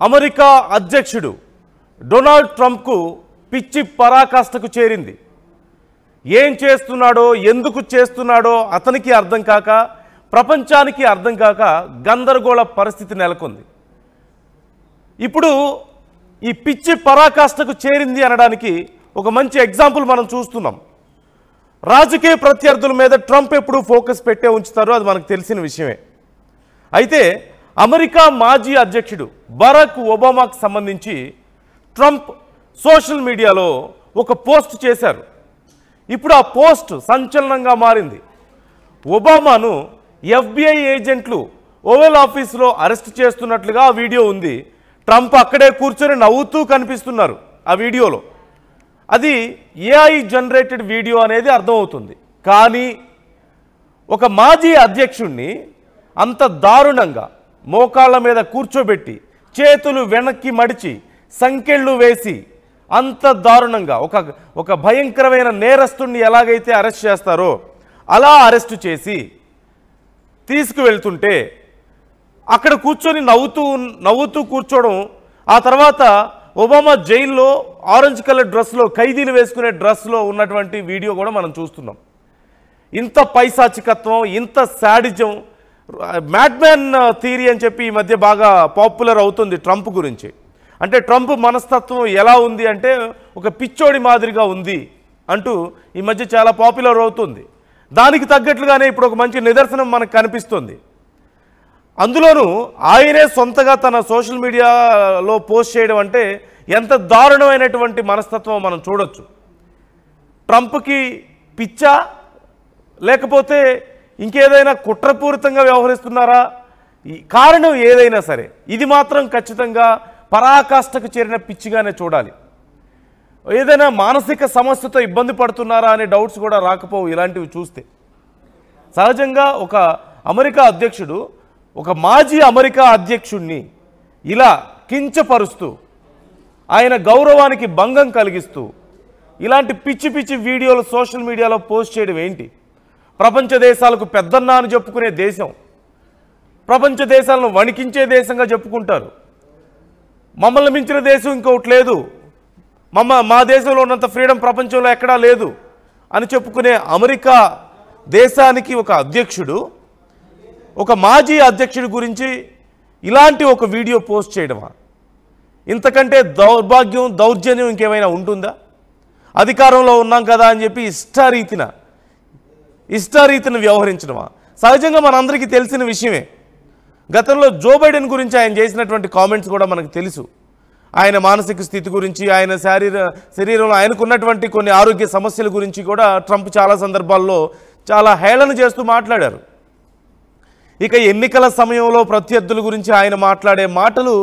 America అధ్యక్షుడు Donald ట్రంప్కు పిచ్చి పరాకాష్ఠకు చేరింది. ఏం చేస్తున్నాడో ఎందుకు చేస్తున్నాడో అతనికి అర్థం కాక ప్రపంచానికి అర్థం కాక గందరగోళ పరిస్థితి నెలకొంది. ఇప్పుడు ఈ పిచ్చి పరాకాష్ఠకు చేరింది అనడానికి ఒక మంచి ఎగ్జాంపుల్ మనం చూస్తున్నాం. రాజకీయ ప్రత్యర్థుల మీద ట్రంప్ ఎప్పుడు ఫోకస్ పెట్టే ఉంచుతారో అది మనకు తెలిసిన విషయమే. అయితే అమెరికా మాజీ అధ్యక్షుడు బరాక్ ఒబామాకు సంబంధించి ట్రంప్ సోషల్ మీడియాలో ఒక పోస్ట్ చేశారు. ఇప్పుడు ఆ పోస్ట్ సంచలనంగా మారింది. ఒబామాను FBI ఏజెంట్లు ఓవెల్ ఆఫీస్లో అరెస్ట్ చేస్తున్నట్లుగా ఆ వీడియో ఉంది. ట్రంప్ అక్కడే కూర్చొని నవ్వుతూ కనిపిస్తున్నారు ఆ వీడియోలో. అది AI జనరేటెడ్ వీడియో అనేది అర్థమవుతుంది. కానీ ఒక మాజీ అధ్యక్షుడిని అంత దారుణంగా మోకాళ్ళ మీద కూర్చోబెట్టి చేతులు వెనక్కి మడిచి సంకెళ్ళు వేసి అంత దారుణంగా ఒక భయంకరమైన నేరస్తుడిని ఎలాగైతే అరెస్ట్ చేస్తారో అలా అరెస్ట్ చేసి తీసుకువెళ్తుంటే అక్కడ కూర్చొని నవ్వుతూ కూర్చోవడం, ఆ తర్వాత ఒబామా జైల్లో ఆరెంజ్ కలర్ డ్రెస్లో ఖైదీలు వేసుకునే డ్రెస్లో ఉన్నటువంటి వీడియో కూడా మనం చూస్తున్నాం. ఇంత పైశాచికత్వం, ఇంత శాడిజం, మ్యాడ్మ్యాన్ థియరీ అని చెప్పి ఈ మధ్య బాగా పాపులర్ అవుతుంది ట్రంప్ గురించి. అంటే ట్రంప్ మనస్తత్వం ఎలా ఉంది అంటే ఒక పిచ్చోడి మాదిరిగా ఉంది అంటూ ఈ మధ్య చాలా పాపులర్ అవుతుంది. దానికి తగ్గట్లుగానే ఇప్పుడు ఒక మంచి నిదర్శనం మనకు కనిపిస్తుంది. అందులోనూ ఆయనే సొంతగా తన సోషల్ మీడియాలో పోస్ట్ చేయడం అంటే ఎంత దారుణమైనటువంటి మనస్తత్వం మనం చూడొచ్చు. ట్రంప్కి పిచ్చా లేకపోతే ఇంకేదైనా కుట్రపూరితంగా వ్యవహరిస్తున్నారా? కారణం ఏదైనా సరే ఇది మాత్రం ఖచ్చితంగా పరాకాష్ఠకు చేరిన పిచ్చిగానే చూడాలి. ఏదైనా మానసిక సమస్యతో ఇబ్బంది పడుతున్నారా అనే డౌట్స్ కూడా రాకపోవు ఇలాంటివి చూస్తే. సహజంగా ఒక అమెరికా అధ్యక్షుడు ఒక మాజీ అమెరికా అధ్యక్షుడిని ఇలా కించపరుస్తూ ఆయన గౌరవానికి భంగం కలిగిస్తూ ఇలాంటి పిచ్చి పిచ్చి వీడియోలు సోషల్ మీడియాలో పోస్ట్ చేయడం ఏంటి? ప్రపంచ దేశాలకు పెద్దన్నా అని చెప్పుకునే దేశం, ప్రపంచ దేశాలను వణికించే దేశంగా చెప్పుకుంటారు. మమ్మల్ని మించిన దేశం ఇంకొకటి లేదు, మా దేశంలో ఉన్నంత ఫ్రీడమ్ ప్రపంచంలో ఎక్కడా లేదు అని చెప్పుకునే అమెరికా దేశానికి ఒక అధ్యక్షుడు ఒక మాజీ అధ్యక్షుడి గురించి ఇలాంటి ఒక వీడియో పోస్ట్ చేయడమా? ఇంతకంటే దౌర్భాగ్యం, దౌర్జన్యం ఇంకేమైనా ఉంటుందా? అధికారంలో ఉన్నాం కదా అని చెప్పి ఇష్టారీతిని వ్యవహరించడమా? సహజంగా మనందరికీ తెలిసిన విషయమే. గతంలో జో బైడెన్ గురించి ఆయన చేసినటువంటి కామెంట్స్ కూడా మనకు తెలుసు. ఆయన మానసిక స్థితి గురించి, ఆయన శరీరంలో ఆయనకున్నటువంటి కొన్ని ఆరోగ్య సమస్యల గురించి కూడా ట్రంప్ చాలా సందర్భాల్లో చాలా హేళన చేస్తూ మాట్లాడారు. ఇక ఎన్నికల సమయంలో ప్రత్యర్థుల గురించి ఆయన మాట్లాడే మాటలు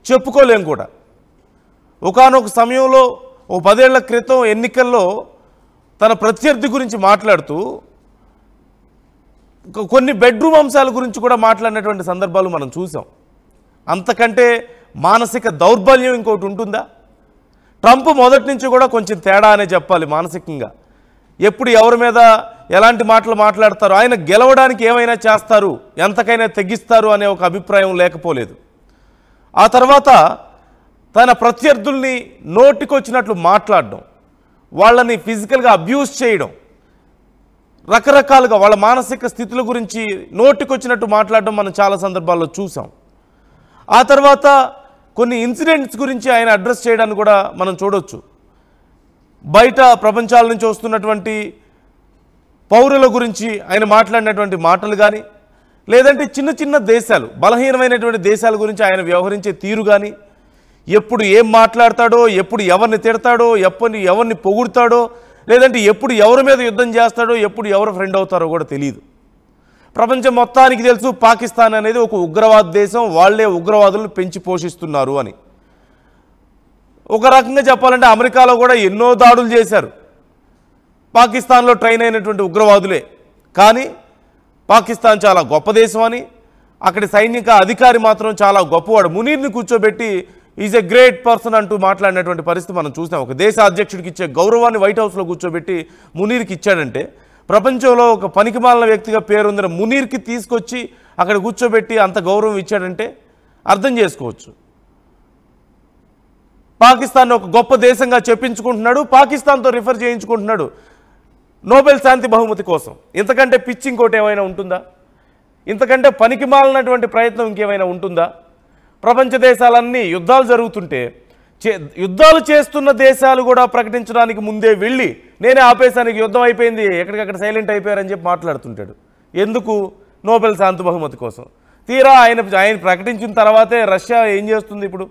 చెప్పుకోలేం కూడా. ఒకానొక సమయంలో 10 ఏళ్ల క్రితం ఎన్నికల్లో తన ప్రత్యర్థి గురించి మాట్లాడుతూ కొన్ని బెడ్రూమ్ అంశాల గురించి కూడా మాట్లాడినటువంటి సందర్భాలు మనం చూసాం. అంతకంటే మానసిక దౌర్బల్యం ఇంకోటి ఉంటుందా? ట్రంప్ మొదటి నుంచి కూడా కొంచెం తేడా అనే చెప్పాలి మానసికంగా. ఎప్పుడు ఎవరి మీద ఎలాంటి మాటలు మాట్లాడతారు, ఆయన గెలవడానికి ఏమైనా చేస్తారు, ఎంతకైనా తెగిస్తారు అనే ఒక అభిప్రాయం లేకపోలేదు. ఆ తర్వాత తన ప్రత్యర్థుల్ని నోటికొచ్చినట్లు మాట్లాడడం, వాళ్ళని ఫిజికల్గా అబ్యూస్ చేయడం, రకరకాలుగా వాళ్ళ మానసిక స్థితుల గురించి నోటికొచ్చినట్టు మాట్లాడడం మనం చాలా సందర్భాల్లో చూసాం. ఆ తర్వాత కొన్ని ఇన్సిడెంట్స్ గురించి ఆయన అడ్రస్ చేయడాన్ని కూడా మనం చూడొచ్చు. బయట ప్రపంచాల నుంచి వస్తున్నటువంటి పౌరుల గురించి ఆయన మాట్లాడినటువంటి మాటలు కానీ, లేదంటే చిన్న చిన్న దేశాలు, బలహీనమైనటువంటి దేశాల గురించి ఆయన వ్యవహరించే తీరు కానీ, ఎప్పుడు ఏం మాట్లాడతాడో, ఎప్పుడు ఎవరిని తిడతాడో, ఎవరిని పొగుడతాడో, లేదంటే ఎప్పుడు ఎవరి మీద యుద్ధం చేస్తాడో, ఎప్పుడు ఎవరు ఫ్రెండ్ అవుతారో కూడా తెలియదు. ప్రపంచం మొత్తానికి తెలుసు పాకిస్తాన్ అనేది ఒక ఉగ్రవాద దేశం, వాళ్లే ఉగ్రవాదులను పెంచి పోషిస్తున్నారు అని. ఒక రకంగా చెప్పాలంటే అమెరికాలో కూడా ఎన్నో దాడులు చేశారు పాకిస్తాన్లో ట్రైన్ అయినటువంటి ఉగ్రవాదులే. కానీ పాకిస్తాన్ చాలా గొప్ప దేశం అని, అక్కడి సైనిక అధికారి మాత్రం చాలా గొప్పవాడు, మునీర్ని కూర్చోబెట్టి ఈజ్ ఎ గ్రేట్ పర్సన్ అంటూ మాట్లాడినటువంటి పరిస్థితి మనం చూసాం. ఒక దేశ అధ్యక్షుడికి ఇచ్చే గౌరవాన్ని వైట్ హౌస్లో కూర్చోబెట్టి మునీర్కి ఇచ్చాడంటే, ప్రపంచంలో ఒక పనికిమాలిన వ్యక్తిగా పేరొందిన మునీర్కి తీసుకొచ్చి అక్కడ కూర్చోబెట్టి అంత గౌరవం ఇచ్చాడంటే అర్థం చేసుకోవచ్చు. పాకిస్తాన్ ఒక గొప్ప దేశంగా చెప్పించుకుంటున్నాడు, పాకిస్తాన్తో రిఫర్ చేయించుకుంటున్నాడు నోబెల్ శాంతి బహుమతి కోసం. ఇంతకంటే పిచ్చి ఇంకోటి ఏమైనా ఉంటుందా? ఇంతకంటే పనికిమాలినటువంటి ప్రయత్నం ఇంకేమైనా ఉంటుందా? ప్రపంచ దేశాలన్నీ యుద్ధాలు జరుగుతుంటే యుద్ధాలు చేస్తున్న దేశాలు కూడా ప్రకటించడానికి ముందే వెళ్ళి నేనే ఆపేశానికి, యుద్ధం అయిపోయింది, ఎక్కడికక్కడ సైలెంట్ అయిపోయారని చెప్పి మాట్లాడుతుంటాడు. ఎందుకు? నోబెల్ శాంతి బహుమతి కోసం. తీరా ఆయన ప్రకటించిన తర్వాతే రష్యా ఏం చేస్తుంది ఇప్పుడు?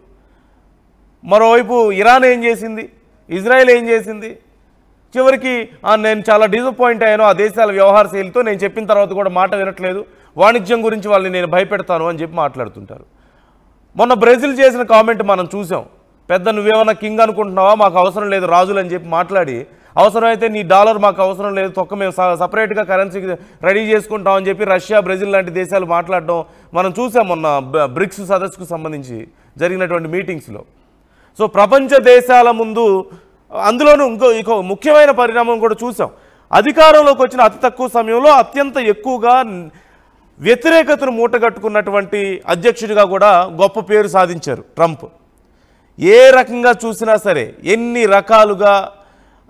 మరోవైపు ఇరాన్ ఏం చేసింది? ఇజ్రాయెల్ ఏం చేసింది? చివరికి నేను చాలా డిసప్పాయింట్ అయ్యాను ఆ దేశాల వ్యవహార శైలితో, నేను చెప్పిన తర్వాత కూడా మాట వినట్లేదు, వాణిజ్యం గురించి వాళ్ళని నేను భయపెడతాను అని చెప్పి మాట్లాడుతుంటారు. మొన్న బ్రెజిల్ చేసిన కామెంట్ మనం చూసాం. పెద్ద నువ్వేమన్నా కింగ్ అనుకుంటున్నావా, మాకు అవసరం లేదు రాజులు అని చెప్పి మాట్లాడి, అవసరమైతే నీ డాలర్ మాకు అవసరం లేదు, తొక్క మేము సపరేట్గా కరెన్సీ రెడీ చేసుకుంటామని చెప్పి రష్యా, బ్రెజిల్ లాంటి దేశాలు మాట్లాడడం మనం చూసాం మొన్న బ్రిక్స్ సదస్సుకు సంబంధించి జరిగినటువంటి మీటింగ్స్లో. సో ప్రపంచ దేశాల ముందు అందులోనూ ఇంకో ముఖ్యమైన పరిణామం కూడా చూసాం. అధికారంలోకి వచ్చిన అతి తక్కువ సమయంలో అత్యంత ఎక్కువగా వ్యతిరేకతను మూటగట్టుకున్నటువంటి అధ్యక్షుడిగా కూడా గొప్ప పేరు సాధించారు ట్రంప్. ఏ రకంగా చూసినా సరే, ఎన్ని రకాలుగా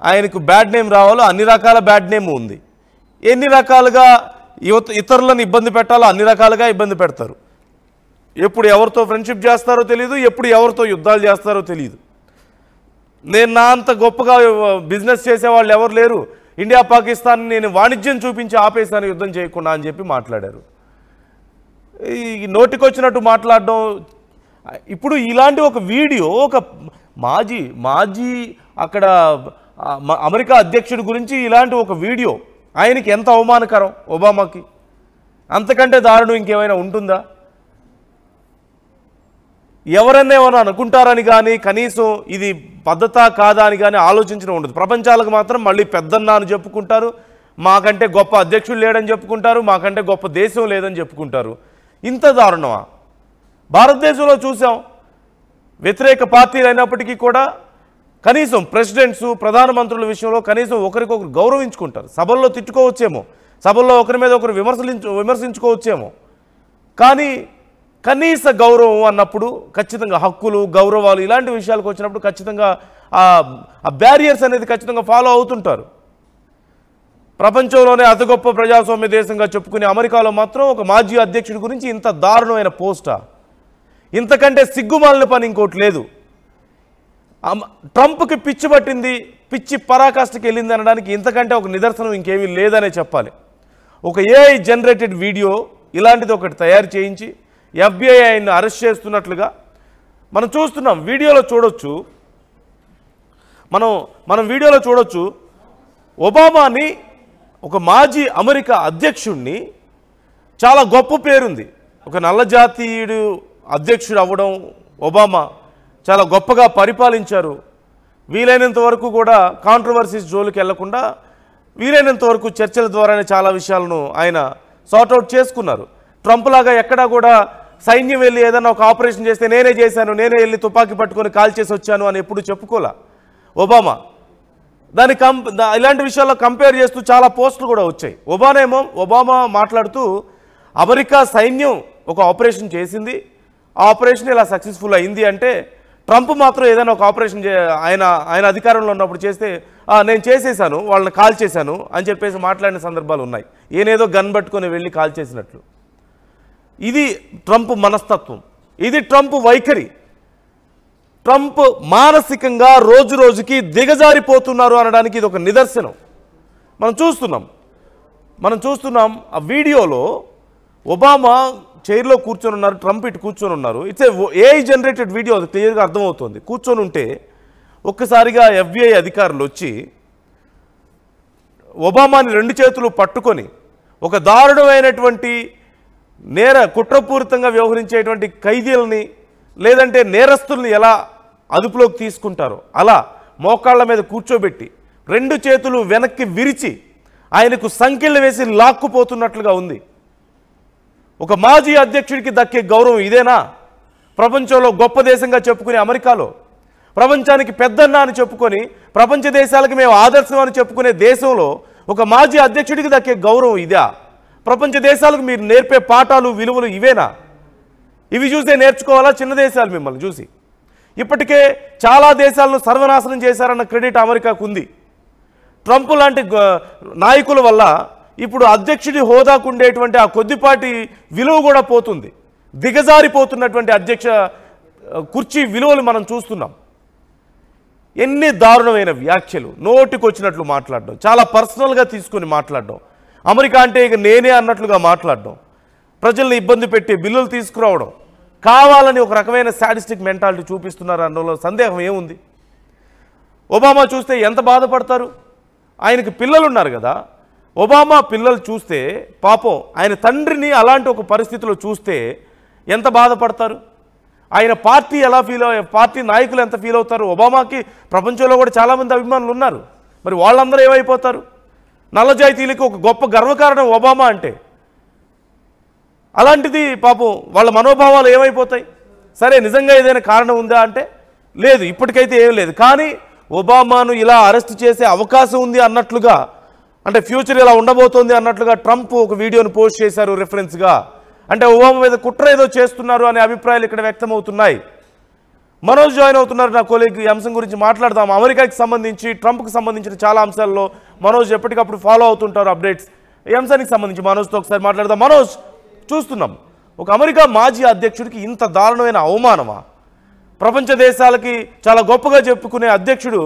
ఆయనకు బ్యాడ్ నేమ్ రావాలో అన్ని రకాల బ్యాడ్ నేమ్ ఉంది, ఎన్ని రకాలుగా ఇతరులను ఇబ్బంది పెట్టాలో అన్ని రకాలుగా ఇబ్బంది పెడతారు. ఎప్పుడు ఎవరితో ఫ్రెండ్షిప్ చేస్తారో తెలియదు, ఎప్పుడు ఎవరితో యుద్ధాలు చేస్తారో తెలియదు. నేను నా అంత గొప్పగా బిజినెస్ చేసేవాళ్ళు ఎవరు లేరు, ఇండియా పాకిస్తాన్ నేను వాణిజ్యం చూపించి ఆపేశాను యుద్ధం చేయకుండా అని చెప్పి మాట్లాడారు. ఈ నోటికొచ్చినట్టు మాట్లాడడం. ఇప్పుడు ఇలాంటి ఒక వీడియో ఒక మాజీ అక్కడ అమెరికా అధ్యక్షుడి గురించి ఇలాంటి ఒక వీడియో ఆయనకి ఎంత అవమానకరం ఒబామాకి. అంతకంటే దారుణం ఇంకేమైనా ఉంటుందా? ఎవరన్నా ఏమన్నా అనుకుంటారని కానీ కనీసం ఇది పద్ధతా కాదా అని కానీ ఆలోచించడం ఉండదు. ప్రపంచాలకు మాత్రం మళ్ళీ పెద్దన్నా అని చెప్పుకుంటారు, మాకంటే గొప్ప అధ్యక్షుడు లేడని చెప్పుకుంటారు, మాకంటే గొప్ప దేశం లేదని చెప్పుకుంటారు. ఇంత దారుణమా? భారతదేశంలో చూసాం, వ్యతిరేక పార్టీలు అయినప్పటికీ కూడా కనీసం ప్రెసిడెంట్స్, ప్రధానమంత్రుల విషయంలో కనీసం ఒకరికొకరు గౌరవించుకుంటారు. సభల్లో తిట్టుకోవచ్చేమో, సభల్లో ఒకరి మీద ఒకరు విమర్శించుకోవచ్చేమో, కానీ కనీస గౌరవం అన్నప్పుడు ఖచ్చితంగా హక్కులు, గౌరవాలు ఇలాంటి విషయాలకు వచ్చినప్పుడు ఖచ్చితంగా ఆ బ్యారియర్స్ అనేది ఖచ్చితంగా ఫాలో అవుతుంటారు. ప్రపంచంలోనే అతి గొప్ప ప్రజాస్వామ్య దేశంగా చెప్పుకునే అమెరికాలో మాత్రం ఒక మాజీ అధ్యక్షుడి గురించి ఇంత దారుణమైన పోస్టా? ఇంతకంటే సిగ్గుమాలిన పని ఇంకోటి లేదు. ట్రంప్కి పిచ్చి పట్టింది, పిచ్చి పరాకాష్ఠకి వెళ్ళింది అనడానికి ఇంతకంటే ఒక నిదర్శనం ఇంకేమీ లేదనే చెప్పాలి. ఒక ఏఐ జనరేటెడ్ వీడియో ఇలాంటిది ఒకటి తయారు చేయించి FBI ఆయన్ని అరెస్ట్ చేస్తున్నట్లుగా మనం చూస్తున్నాం. వీడియోలో చూడొచ్చు, మనం వీడియోలో చూడొచ్చు. ఒబామాని, ఒక మాజీ అమెరికా అధ్యక్షుడిని, చాలా గొప్ప పేరుంది, ఒక నల్ల జాతీయుడు అధ్యక్షుడు అవ్వడం, ఒబామా చాలా గొప్పగా పరిపాలించారు. వీలైనంత వరకు కూడా కాంట్రవర్సీస్ జోలికి వెళ్లకుండా వీలైనంత వరకు చర్చల ద్వారానే చాలా విషయాలను ఆయన సార్ట్అవుట్ చేసుకున్నారు. ట్రంప్ లాగా ఎక్కడా కూడా సైన్యం వెళ్ళి ఏదైనా ఒక ఆపరేషన్ చేస్తే నేనే చేశాను, నేనే వెళ్ళి తుపాకీ పట్టుకొని కాల్ చేసి వచ్చాను అని ఎప్పుడు చెప్పుకోలే ఒబామా. ఇలాంటి విషయాల్లో కంపేర్ చేస్తూ చాలా పోస్టులు కూడా వచ్చాయి. ఒబామా మాట్లాడుతూ అమెరికా సైన్యం ఒక ఆపరేషన్ చేసింది, ఆ ఆపరేషన్ ఇలా సక్సెస్ఫుల్ అయింది అంటే, ట్రంప్ మాత్రం ఏదైనా ఒక ఆపరేషన్ ఆయన అధికారంలో ఉన్నప్పుడు చేస్తే నేను చేసేసాను, వాళ్ళని కాల్ చేశాను అని చెప్పేసి మాట్లాడిన సందర్భాలు ఉన్నాయి. ఏనేదో గన్ పట్టుకొని వెళ్ళి కాల్ చేసినట్లు. ఇది ట్రంప్ మనస్తత్వం, ఇది ట్రంప్ వైఖరి. ట్రంప్ మానసికంగా రోజు రోజుకి దిగజారిపోతున్నారు అనడానికి ఇది ఒక నిదర్శనం. మనం చూస్తున్నాం ఆ వీడియోలో ఒబామా చైర్లో కూర్చొని ఉన్నారు, ట్రంప్ ఇటు కూర్చొని ఉన్నారు. ఇట్స్ ఏఐ జనరేటెడ్ వీడియో, అది క్లియర్గా అర్థమవుతుంది. కూర్చొని ఉంటే ఒక్కసారిగా FBI అధికారులు వచ్చి ఒబామాని 2 చేతులు పట్టుకొని ఒక దారుణమైనటువంటి కుట్రపూరితంగా వ్యవహరించేటువంటి ఖైదీలని లేదంటే నేరస్తుల్ని ఎలా అదుపులోకి తీసుకుంటారో అలా మోకాళ్ళ మీద కూర్చోబెట్టి 2 చేతులు వెనక్కి విరిచి ఆయనకు సంకెళ్ళు వేసి లాక్కుపోతున్నట్లుగా ఉంది. ఒక మాజీ అధ్యక్షుడికి దక్కే గౌరవం ఇదేనా? ప్రపంచంలో గొప్ప దేశంగా చెప్పుకునే అమెరికాలో, ప్రపంచానికి పెద్దన్న అని చెప్పుకొని ప్రపంచ దేశాలకు మేము ఆదర్శం అని చెప్పుకునే దేశంలో ఒక మాజీ అధ్యక్షుడికి దక్కే గౌరవం ఇదా? ప్రపంచ దేశాలకు మీరు నేర్పే పాఠాలు, విలువలు ఇవేనా? ఇవి చూసే నేర్చుకోవాలా చిన్న దేశాలు మిమ్మల్ని చూసి? ఇప్పటికే చాలా దేశాలను సర్వనాశనం చేశారన్న క్రెడిట్ అమెరికాకు ఉంది. ట్రంప్ లాంటి నాయకుల వల్ల ఇప్పుడు అధ్యక్షుడి హోదాకు ఉండేటువంటి ఆ కొద్దిపాటి విలువ కూడా పోతుంది. దిగజారిపోతున్నటువంటి అధ్యక్ష కుర్చీ విలువలు మనం చూస్తున్నాం. ఎన్ని దారుణమైన వ్యాఖ్యలు, నోటికొచ్చినట్లు మాట్లాడడం, చాలా పర్సనల్గా తీసుకొని మాట్లాడడం, అమెరికా అంటే ఇక నేనే అన్నట్లుగా మాట్లాడడం, ప్రజల్ని ఇబ్బంది పెట్టి బిల్లులు తీసుకురావడం, కావాలని ఒక రకమైన సాడిస్టిక్ మెంటాలిటీ చూపిస్తున్నారు అన్నలో సందేహం ఏముంది. ఒబామా చూస్తే ఎంత బాధపడతారు. ఆయనకి పిల్లలు ఉన్నారు కదా, ఒబామా పిల్లలు చూస్తే పాపం ఆయన తండ్రిని అలాంటి ఒక పరిస్థితిలో చూస్తే ఎంత బాధపడతారు. ఆయన పార్టీ ఎలా పార్టీ నాయకులు ఎంత ఫీల్ అవుతారు. ఒబామాకి ప్రపంచంలో కూడా చాలామంది అభిమానులు ఉన్నారు. మరి వాళ్ళందరూ ఏమైపోతారు. నల్లజాతీయులకి ఒక గొప్ప గర్వకారణం ఒబామా అంటే. అలాంటిది పాపం వాళ్ళ మనోభావాలు ఏమైపోతాయి. సరే నిజంగా ఏదైనా కారణం ఉందా అంటే లేదు, ఇప్పటికైతే ఏం లేదు. కానీ ఒబామాను ఇలా అరెస్ట్ చేసే అవకాశం ఉంది అన్నట్లుగా, అంటే ఫ్యూచర్ ఇలా ఉండబోతోంది అన్నట్లుగా ట్రంప్ ఒక వీడియోను పోస్ట్ చేశారు రిఫరెన్స్గా. అంటే ఒబామా మీద కుట్ర ఏదో చేస్తున్నారు అనే అభిప్రాయాలు ఇక్కడ వ్యక్తమవుతున్నాయి. మనోజ్ జాయిన్ అవుతున్నారు నా కొలీగ్. ఈ అంశం గురించి మాట్లాడదాం. అమెరికాకి సంబంధించి ట్రంప్కి సంబంధించిన చాలా అంశాల్లో మనోజ్ ఎప్పటికప్పుడు ఫాలో అవుతుంటారు అప్డేట్స్. ఈ అంశానికి సంబంధించి మనోజ్తో ఒకసారి మాట్లాడదాం. మనోజ్, చూస్తున్నాం ఒక అమెరికా మాజీ అధ్యక్షుడికి ఇంత దారుణమైన అవమానమా? ప్రపంచ దేశాలకి చాలా గొప్పగా చెప్పుకునే అధ్యక్షుడు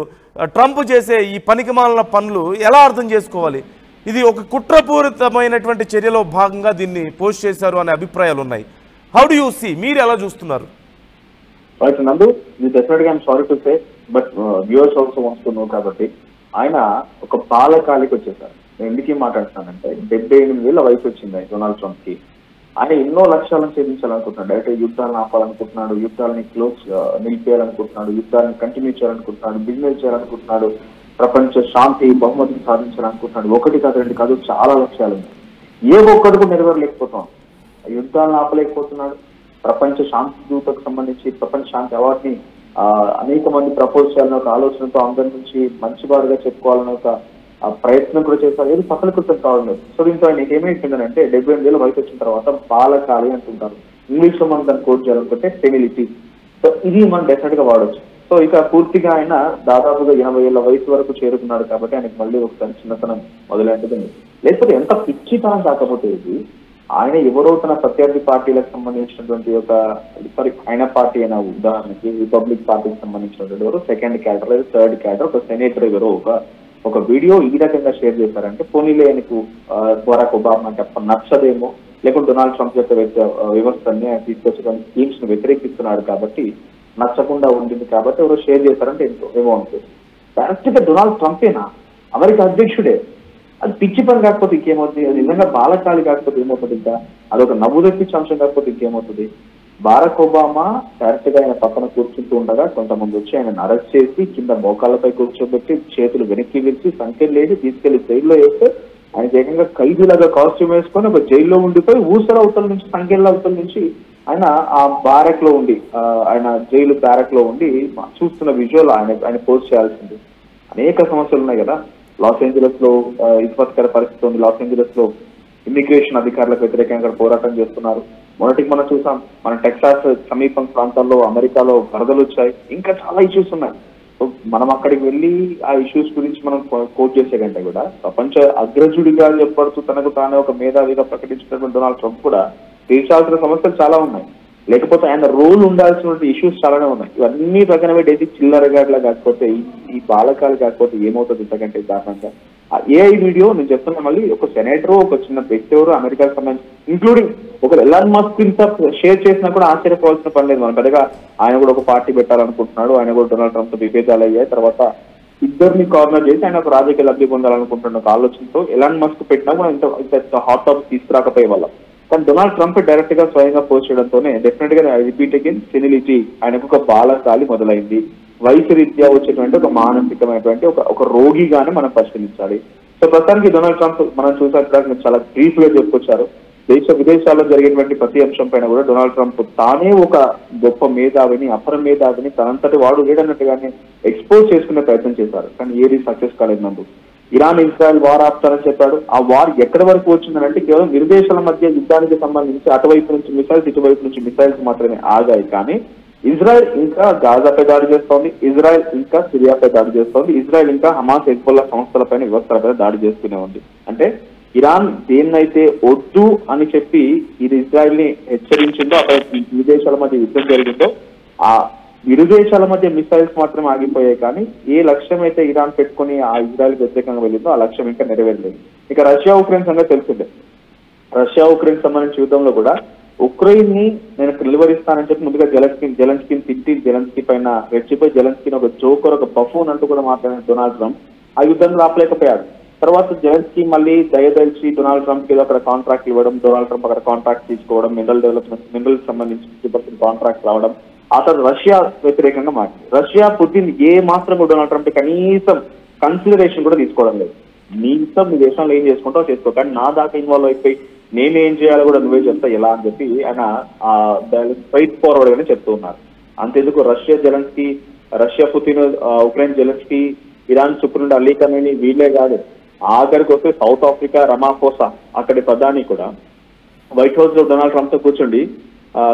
ట్రంప్ చేసే ఈ పనికిమాలిన పనులు ఎలా అర్థం చేసుకోవాలి? ఇది ఒక కుట్రపూరితమైనటువంటి చర్యలో భాగంగా దీన్ని పోస్ట్ చేశారు అనే అభిప్రాయాలు ఉన్నాయి. హౌ డు యూ సీ, మీరు ఎలా చూస్తున్నారు? రైట్ నందు, డెఫినెట్ గా sorry to say but viewers also wants to know. కాబట్టి ఆయన ఒక బాలకాలికి వచ్చేసారు. నేను ఎందుకు మాట్లాడుతున్నానంటే 78 వయసు వచ్చింది డొనాల్డ్ ట్రంప్ కి. ఆయన ఎన్నో లక్ష్యాలను ఛేదించాలనుకుంటున్నాడు. డైరెక్ట్ యుద్ధాలను ఆపాలనుకుంటున్నాడు, యుద్ధాలని నిలిపేయాలనుకుంటున్నాడు, యుద్ధాలను కంటిన్యూ చేయాలనుకుంటున్నాడు, బిజినెస్ చేయాలనుకుంటున్నాడు, ప్రపంచ శాంతి బహుమతిని సాధించాలనుకుంటున్నాడు. ఒకటి కాదు, రెండు కాదు, చాలా లక్ష్యాలు ఉన్నాయి. ఏ ఒక్కటి కూడా నెరవేరలేకపోతాం. యుద్ధాలను ఆపలేకపోతున్నాడు. ప్రపంచ శాంతి దూతకు సంబంధించి ప్రపంచ శాంతి అవార్డుని అనేక మంది ప్రపోజ్ చేయాలని ఒక ఆలోచనతో అందరి నుంచి మంచివారుగా చెప్పుకోవాలని ఒక ప్రయత్నం కూడా చేస్తారు. ఏది సఫల కృతం కావాలి. సో దీంతో ఆయనకి ఏమైపోయిందంటే 78 వయసు వచ్చిన తర్వాత బాలకాలి అంటుంటారు. ఇంగ్లీష్ లో మనం దాన్ని కోట్ చేయాలనుకుంటే సెనిలిటీ. సో ఇది మనం డెఫినెట్ గా వాడవచ్చు. సో ఇక పూర్తిగా ఆయన దాదాపుగా 80 ఏళ్ల వయసు వరకు చేరుకున్నాడు. కాబట్టి ఆయనకి మళ్ళీ ఒకసారి చిన్నతనం మొదలైంటుంది. లేకపోతే ఎంత పిచ్చితనం కాకపోతే ఇది, ఆయన ఎవరో తన ప్రత్యర్థి పార్టీలకు సంబంధించినటువంటి ఆయన పార్టీ అయిన ఉదాహరణకి రిపబ్లిక్ పార్టీకి సంబంధించినటువంటి ఎవరు సెకండ్ క్యాడర్ లేదా థర్డ్ క్యాడర్ ఒక సెనేటర్ ఎవరో ఒక వీడియో ఈ రకంగా షేర్ చేశారంటే పోనీలే ఆయనకు బరాక్ ఒబామా అంటే నచ్చదేమో, లేకుంటే డొనాల్డ్ ట్రంప్ యొక్క వ్యవస్థల్ని ఆయన తీసుకొచ్చడానికి స్కీమ్స్ ని వ్యతిరేకిస్తున్నాడు కాబట్టి నచ్చకుండా ఉంటుంది కాబట్టి ఎవరో షేర్ చేశారంటే ఏమో ఉంటుంది. డైరెక్ట్ గా డొనాల్డ్ ట్రంపేనా అమెరికా అధ్యక్షుడే. అది పిచ్చి పని కాకపోతే ఇంకేమవుతుంది? అది నిజంగా బాలకాలి కాకపోతే ఏమవుతుంది? ఇంకా అదొక నవ్వు తెప్పించే అంశం కాకపోతే ఇంకేమవుతుంది? బరాక్ ఒబామా డైరెక్ట్ గా ఆయన పక్కన కూర్చుంటూ ఉండగా కొంతమంది వచ్చి ఆయన అరెస్ట్ చేసి కింద మోకాళ్ళపై కూర్చోబెట్టి చేతులు వెనక్కి విరిచి సంఖ్యలు లేచి తీసుకెళ్లి జైల్లో వేస్తే ఆయన ఏకంగా ఖైదీలాగా కాస్ట్యూమ్ వేసుకొని ఒక జైల్లో ఉండిపోయి ఊసర అవతల నుంచి సంఖ్యల అవతల నుంచి ఆయన ఆ బ్యారక్ లో ఉండి ఆయన జైలు బ్యారక్ లో ఉండి చూస్తున్న విజువల్ ఆయన పోస్ట్ చేయాల్సింది. అనేక సమస్యలు ఉన్నాయి కదా. లాస్ ఏంజలస్ లో విపత్కర పరిస్థితి ఉంది. లాస్ ఏంజలస్ లో ఇమిగ్రేషన్ అధికారులకు వ్యతిరేకంగా పోరాటం చేస్తున్నారు. మొదటికి మనం చూసాం, మన టెక్సాస్ సమీపం ప్రాంతాల్లో అమెరికాలో వరదలు వచ్చాయి. ఇంకా చాలా ఇష్యూస్ ఉన్నాయి. మనం అక్కడికి వెళ్ళి ఆ ఇష్యూస్ గురించి మనం కోట్ చేసే కంటే కూడా ప్రపంచ అగ్రజుడిగా చెప్పడుతూ తనకు తానే ఒక మేధావిగా ప్రకటించినటువంటి డొనాల్డ్ ట్రంప్ కూడా తీర్చాల్సిన సమస్యలు చాలా ఉన్నాయి. లేకపోతే ఆయన రోల్ ఉండాల్సిన ఇష్యూస్ చాలానే ఉన్నాయి. ఇవన్నీ పక్కన పెట్టేసి చిల్లరగాడ్లా కాకపోతే ఈ బాలకాలు కాకపోతే ఏమవుతుంది ఇంతకంటే దారుణంగా. ఏఐ వీడియో నేను చెప్తున్నా మళ్ళీ ఒక సెనేటర్ ఒక చిన్న వ్యక్తి ఎవరు అమెరికాకు సంబంధించి ఇంక్లూడింగ్ ఒక ఎలాన్ మస్క్ ఇంత షేర్ చేసినా కూడా ఆశ్చర్యపోవాల్సిన పని లేదు. మనం పెద్దగా ఆయన కూడా ఒక పార్టీ పెట్టాలనుకుంటున్నాడు. ఆయన కూడా డొనాల్డ్ ట్రంప్ తో విభేదాలు అయ్యాయి. తర్వాత ఇద్దరిని కార్నర్ చేసి ఆయన ఒక రాజకీయ లబ్ధి పొందాలనుకుంటున్న ఒక ఆలోచనతో ఎలాన్ మస్క్ పెట్టినా కూడా ఇంత హాట్ టాపిక్ తీసుకురాకపోయే వాళ్ళం. కానీ డొనాల్డ్ ట్రంప్ డైరెక్ట్ గా స్వయంగా పోస్ట్ చేయడంతోనే డెఫినెట్ గా రిపీట్ అగైన్ సెనిలిటీ ఆయనకు ఒక బాలకాలి మొదలైంది. వయసు రీత్యా వచ్చేటువంటి ఒక మానసికమైనటువంటి ఒక రోగిగానే మనం పరిశీలించాలి. సో ప్రస్తుతానికి డొనాల్డ్ ట్రంప్ మనం చూసినట్టు చాలా బ్రీఫ్ గా చెప్పుకొచ్చారు. విదేశాల్లో జరిగేటువంటి ప్రతి అంశం పైన కూడా డొనాల్డ్ ట్రంప్ తానే ఒక గొప్ప మేధావిని అపర మేధావిని తనంతటి వాడు లేడన్నట్టుగానే ఎక్స్పోజ్ చేసుకునే ప్రయత్నం చేశారు. కానీ ఏది సక్సెస్ కాలేదు. నందు ఇరాన్ ఇజ్రాయెల్ వార్ ఆపుతారని చెప్పాడు. ఆ వార్ ఎక్కడి వరకు వచ్చిందంటే కేవలం ఇరు దేశాల మధ్య యుద్ధానికి సంబంధించి అటువైపు నుంచి మిసైల్స్ ఇటువైపు నుంచి మిసైల్స్ మాత్రమే ఆగాయి. కానీ ఇజ్రాయెల్ ఇంకా గాజాపై దాడి చేస్తోంది, ఇజ్రాయెల్ ఇంకా సిరియాపై దాడి చేస్తోంది, ఇజ్రాయెల్ ఇంకా హమాస్ హెజ్బుల్లా సంస్థలపైన వ్యవస్థలపై దాడి చేస్తూనే ఉంది. అంటే ఇరాన్ దేన్నైతే వద్దు అని చెప్పి ఇది ఇజ్రాయెల్ ని హెచ్చరించిందో, అక్కడ ఇరు దేశాల మధ్య యుద్ధం జరిగిందో, ఆ ఇరు దేశాల మధ్య మిసైల్స్ మాత్రం ఆగిపోయాయి. కానీ ఏ లక్ష్యం అయితే ఇరాన్ పెట్టుకుని ఆ ఇజ్రాయెల్ వ్యతిరేకంగా వెళ్ళిందో ఆ లక్ష్యం ఇంకా నెరవేరలేదు. ఇక రష్యా ఉక్రెయిన్ సంగతి తెలిసిందే. రష్యా ఉక్రెయిన్ సంబంధించిన యుద్ధంలో కూడా ఉక్రెయిన్ ని నేను నిలువరిస్తానని చెప్పి ముందుగా జెలెన్స్కీని తిట్టి, జెలెన్స్కీ పైన రెచ్చిపోయి జెలెన్స్కీని ఒక జోకర్, ఒక బఫూన్ అంటూ కూడా మాట్లాడిన డొనాల్డ్ ట్రంప్ ఆ యుద్ధంలో ఆపలేకపోయాడు. తర్వాత జెలెన్స్కీ మళ్ళీ దయదలిచి డొనాల్డ్ ట్రంప్ ఏదో అక్కడ కాంట్రాక్ట్ ఇవ్వడం, డొనాల్డ్ ట్రంప్ అక్కడ కాంట్రాక్ట్ తీసుకోవడం, మినరల్ సంబంధించి 50% కాంట్రాక్ట్ రావడం, ఆ తర్వాత రష్యా వ్యతిరేకంగా మారింది. రష్యా పుతిన్ ఏ మాత్రం డొనాల్డ్ ట్రంప్ కనీసం కన్సిడరేషన్ కూడా తీసుకోవడం లేదు. నీ ఇష్టం, నీ దేశంలో ఏం చేసుకుంటావు చేసుకో, కానీ నా దాకా ఇన్వాల్వ్ అయిపోయి నేనేం చేయాలో కూడా నువ్వే చెప్తా ఎలా అని చెప్పి ఆయన స్ట్రైట్ ఫార్వర్డ్ గానే చెప్తూ ఉన్నారు. అంతేందుకు Russia Putin, Ukraine Zelensky, Iran చుట్టూ అలీ ఖమేనీ వీళ్ళే కాదు, ఆఖరికి వస్తే సౌత్ ఆఫ్రికా రమాఫోసా అక్కడి ప్రధాని కూడా వైట్ హౌస్ లో డొనాల్డ్ ట్రంప్ తో కూర్చోండి,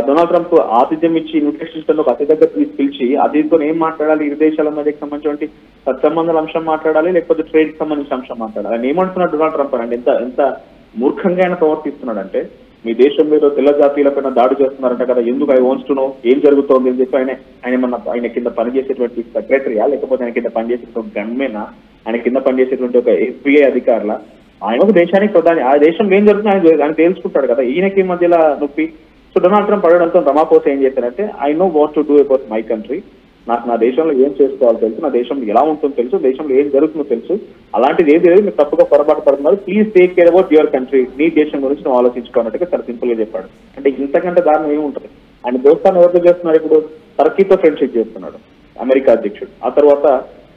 డొనాల్డ్ ట్రంప్ ఆతిథ్యం ఇచ్చి ఇన్విటేషన్ ఇస్తాను ఒక అతి దగ్గర పిలిచి అతిథితో ఏం మాట్లాడాలి, ఇరు దేశాల మధ్యకి సంబంధించిన సత్సంబంధాల అంశం మాట్లాడాలి, లేకపోతే ట్రేడ్ కి సంబంధించిన అంశం మాట్లాడాలి. ఆయన ఏమంటున్నాడు డొనాల్డ్ ట్రంప్ అంటే ఎంత మూర్ఖంగా ఆయన ప్రవర్తిస్తున్నాడంటే, మీ దేశం మీద తెల్ల జాతీయులపైన దాడి చేస్తున్నారంట కదా, ఎందుకు ఐ వాంట్స్ టు నో ఏం జరుగుతోంది అని చెప్పి ఆయన కింద పనిచేసేటువంటి సెక్రటరీయా, లేకపోతే ఆయన కింద పనిచేసేటువంటి గన్మేనా, ఆయన కింద పనిచేసేటువంటి ఒక FBI అధికారుల, ఆయన ఒక దేశానికి ప్రధాని, ఆ దేశంలో ఏం జరుగుతుందో ఆయన తెలుసుకుంటాడు కదా, ఈయనకి మధ్యలో నొప్పి. సో డొనాల్డ్ ట్రంప్ అడగడంతో రమాపోసా ఏం చేశారంటే, I know what to do about my country, నాకు నా దేశంలో ఏం చేసుకోవాలో తెలుసు, నా దేశంలో ఎలా ఉంటుందో తెలుసు, దేశంలో ఏం జరుగుతుందో తెలుసు, అలాంటిది ఏది లేదు, మీరు తప్పుగా పొరపాటు పడుతున్నారు, please take care about your country, నీ దేశం గురించి నువ్వు ఆలోచించుకోవాలంటే చాలా సింపుల్ గా చెప్పాడు. అంటే ఇంతకంటే దారుణం ఏముంటుంది. ఆయన దోస్తాన్ని ఎవరితో చేస్తున్నారు, ఇప్పుడు టర్కీతో ఫ్రెండ్షిప్ చేస్తున్నాడు అమెరికా అధ్యక్షుడు, ఆ తర్వాత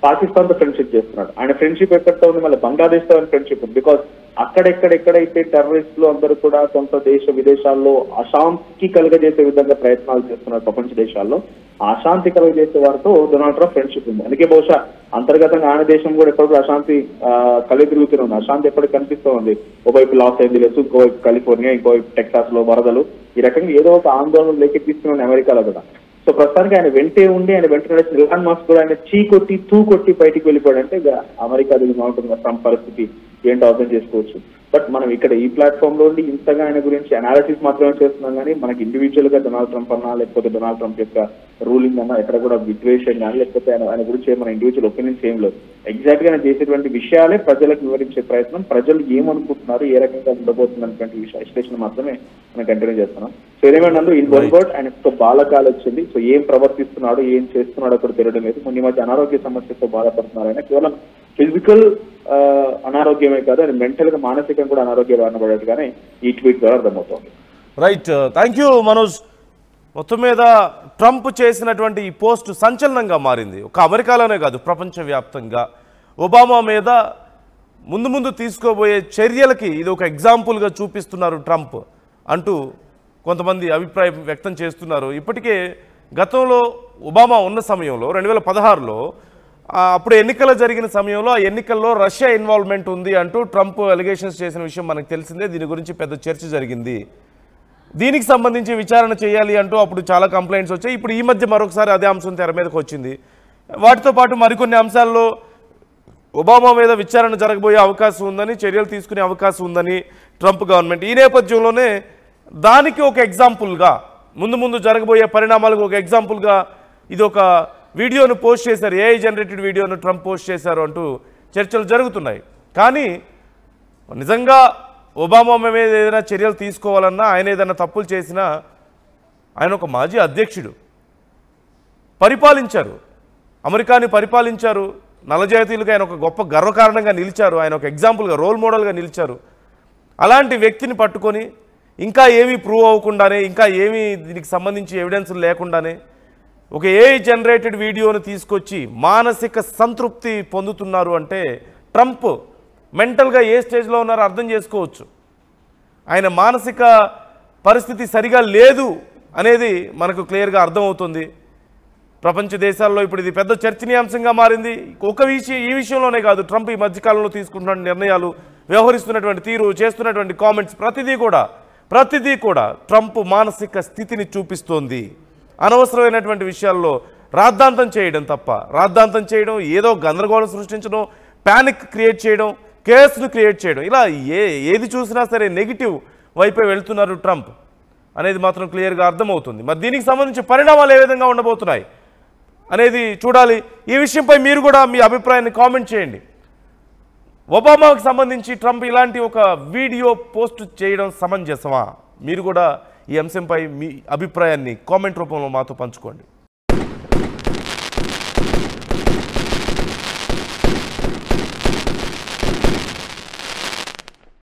పాకిస్తాన్ తో ఫ్రెండ్షిప్ చేస్తున్నాడు. ఆయన ఫ్రెండ్షిప్ ఎక్కడితో ఉంది, మళ్ళీ బంగ్లాదేశ్ తో ఫ్రెండ్షిప్ ఉంది. బికాస్ ఎక్కడైతే టెర్రరిస్టులు అందరూ కూడా సొంత విదేశాల్లో అశాంతికి కలుగజేసే విధంగా ప్రయత్నాలు చేస్తున్నారు ప్రపంచ దేశాల్లో, అశాంతి కలుగజేసే వారితో డొనాల్డ్ ట్రంప్ ఫ్రెండ్షిప్ ఉంది. అందుకే బహుశా అంతర్గతంగా ఆయన దేశం కూడా ఎప్పుడు అశాంతి కలిగిరుగుతూనే ఉంది, అశాంతి ఎప్పటికీ కనిపిస్తూ ఉంది. ఒకవైపు లాస్ ఏంజలస్, ఇంకోవైపు కాలిఫోర్నియా, ఇంకోవైపు టెక్సాస్ లో వరదలు, ఈ రకంగా ఏదో ఒక ఆందోళన లేకెత్తిస్తున్నాడు అమెరికాలో కూడా. సో ప్రస్తుతానికి ఆయన వెంటే ఉండి ఆయన వెంట నడిచిన ఇలాన్ మస్క్ కూడా ఆయన తూ కొట్టి బయటికి వెళ్ళిపోయాడంటే ఇక అమెరికా అది ఉంటుంది ట్రంప్ పరిస్థితి ఏంటో అర్థం చేసుకోవచ్చు. బట్ మనం ఇక్కడ ఈ ప్లాట్ఫామ్ లో ఉండి ఇంతగా ఆయన గురించి అనాలిసిస్ మాత్రమే చేస్తున్నాం, కానీ మనకి ఇండివిజువల్ గా డొనాల్డ్ ట్రంప్ అన్నా, లేకపోతే డొనాల్డ్ ట్రంప్ యొక్క రూలింగ్ అన్నా ఎక్కడ కూడా విద్వేషం కానీ, లేకపోతే ఆయన గురించి మన ఇండివిజువల్ ఒపీనియన్స్ ఏం లేదు. ఎగ్జాక్ట్ గా ఆయన చేసేటువంటి విషయాలే ప్రజలకు వివరించే ప్రయత్నం, ప్రజలు ఏమనుకుంటున్నారు, ఏ రకంగా ఉండబోతుంది అనేటువంటి విశ్లేషణ మాత్రమే మనం కంటిన్యూ చేస్తున్నాం. సో ఏమైనా ఇన్ వన్ వర్డ్ ఆయన ఒక బాలకాలు వచ్చింది. సో ఏం ప్రవర్తిస్తున్నాడు, ఏం చేస్తున్నాడో కూడా తెలియడం లేదు. కొన్ని మధ్య అనారోగ్య సమస్యతో బాధపడుతున్నారు. ఆయన కేవలం ఫిజికల్ అనారోగ్యమే కాదు, ఆయన మెంటల్ గా మానసికంగా కూడా అనారోగ్య బారిన పడేట్టుగానే ఈ ట్వీట్ ద్వారా అర్థమవుతోంది. Right, thank you Manoj. మొత్తం మీద ట్రంప్ చేసినటువంటి ఈ పోస్ట్ సంచలనంగా మారింది. ఒక అమెరికాలోనే కాదు, ప్రపంచవ్యాప్తంగా ఒబామా మీద ముందు తీసుకోబోయే చర్యలకి ఇది ఒక ఎగ్జాంపుల్గా చూపిస్తున్నారు ట్రంప్ అంటూ కొంతమంది అభిప్రాయం వ్యక్తం చేస్తున్నారు. ఇప్పటికే గతంలో ఒబామా ఉన్న సమయంలో 2016లో అప్పుడు ఎన్నికలు జరిగిన సమయంలో ఆ ఎన్నికల్లో రష్యా ఇన్వాల్వ్మెంట్ ఉంది అంటూ ట్రంప్ అలిగేషన్స్ చేసిన విషయం మనకు తెలిసిందే. దీని గురించి పెద్ద చర్చ జరిగింది. దీనికి సంబంధించి విచారణ చేయాలి అంటూ అప్పుడు చాలా కంప్లైంట్స్ వచ్చాయి. ఇప్పుడు ఈ మధ్య మరొకసారి అదే అంశం తెర మీదకి వచ్చింది. వాటితో పాటు మరికొన్ని అంశాల్లో ఒబామా మీద విచారణ జరగబోయే అవకాశం ఉందని, చర్యలు తీసుకునే అవకాశం ఉందని ట్రంప్ గవర్నమెంట్. ఈ నేపథ్యంలోనే దానికి ఒక ఎగ్జాంపుల్గా ముందు జరగబోయే పరిణామాలకు ఒక ఎగ్జాంపుల్గా ఇది ఒక వీడియోను పోస్ట్ చేశారు, ఏఐ జనరేటెడ్ వీడియోను ట్రంప్ పోస్ట్ చేశారు అంటూ చర్చలు జరుగుతున్నాయి. కానీ నిజంగా ఒబామా మీద ఏదైనా చర్యలు తీసుకోవాలన్నా, ఆయన ఏదైనా తప్పులు చేసినా, ఆయన ఒక మాజీ అధ్యక్షుడు, పరిపాలించారు, అమెరికాని పరిపాలించారు, నల్లజాతీయులకు ఆయన ఒక గొప్ప గర్వకారణంగా నిలిచారు, ఆయన ఒక ఎగ్జాంపుల్గా రోల్ మోడల్గా నిలిచారు. అలాంటి వ్యక్తిని పట్టుకొని ఇంకా ఏమీ ప్రూవ్ అవ్వకుండానే, ఇంకా ఏమీ దీనికి సంబంధించి ఎవిడెన్స్లు లేకుండానే ఒక ఏఐ జనరేటెడ్ వీడియోను తీసుకొచ్చి మానసిక సంతృప్తి పొందుతున్నారు అంటే ట్రంప్ మెంటల్గా ఏ స్టేజ్లో ఉన్నారో అర్థం చేసుకోవచ్చు. ఆయన మానసిక పరిస్థితి సరిగా లేదు అనేది మనకు క్లియర్గా అర్థమవుతుంది. ప్రపంచ దేశాల్లో ఇప్పుడు ఇది పెద్ద చర్చనీయాంశంగా మారింది. ఈ విషయంలోనే కాదు, ట్రంప్ ఈ మధ్యకాలంలో తీసుకుంటున్న నిర్ణయాలు, వ్యవహరిస్తున్నటువంటి తీరు, చేస్తున్నటువంటి కామెంట్స్ ప్రతిదీ కూడా ట్రంప్ మానసిక స్థితిని చూపిస్తోంది. అనవసరమైనటువంటి విషయాల్లో రాద్ధాంతం చేయడం తప్ప, రాద్ధాంతం చేయడం, ఏదో గందరగోళం సృష్టించడం, ప్యానిక్ క్రియేట్ చేయడం, కేసును క్రియేట్ చేయడం, ఇలా ఏది చూసినా సరే నెగిటివ్ వైపే వెళ్తున్నారు ట్రంప్ అనేది మాత్రం క్లియర్గా అర్థమవుతుంది. మరి దీనికి సంబంధించి పరిణామాలు ఏ విధంగా ఉండబోతున్నాయి అనేది చూడాలి. ఈ విషయంపై మీరు కూడా మీ అభిప్రాయాన్ని కామెంట్ చేయండి. ఒబామాకు సంబంధించి ట్రంప్ ఇలాంటి ఒక వీడియో పోస్ట్ చేయడం సమంజసమా? మీరు కూడా ఈ అంశంపై మీ అభిప్రాయాన్ని కామెంట్ రూపంలో మాతో పంచుకోండి.